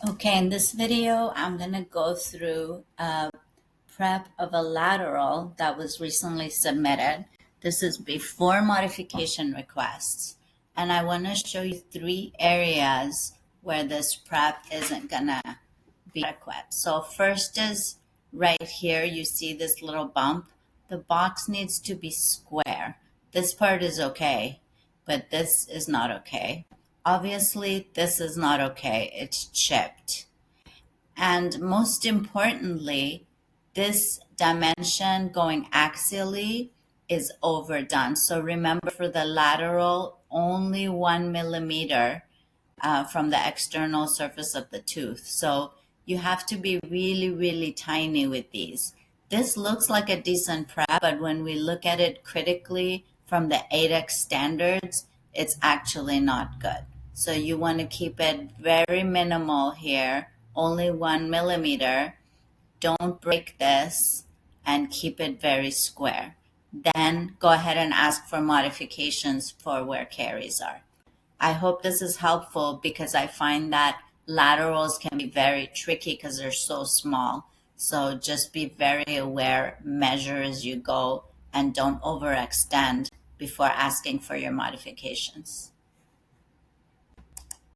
Okay, in this video, I'm going to go through a prep of a lateral that was recently submitted. This is before modification requests. And I want to show you three areas where this prep isn't going to be adequate. So first is right here, you see this little bump. The box needs to be square. This part is okay, but this is not okay. Obviously, this is not okay. It's chipped. And most importantly, this dimension going axially is overdone. So remember, for the lateral, only 1 millimeter from the external surface of the tooth. So you have to be really, really tiny with these. This looks like a decent prep, but when we look at it critically from the ADEX standards, it's actually not good. So you want to keep it very minimal here, only 1 millimeter. Don't break this and keep it very square. Then go ahead and ask for modifications for where caries are. I hope this is helpful because I find that laterals can be very tricky because they're so small. So just be very aware, measure as you go, and don't overextend before asking for your modifications.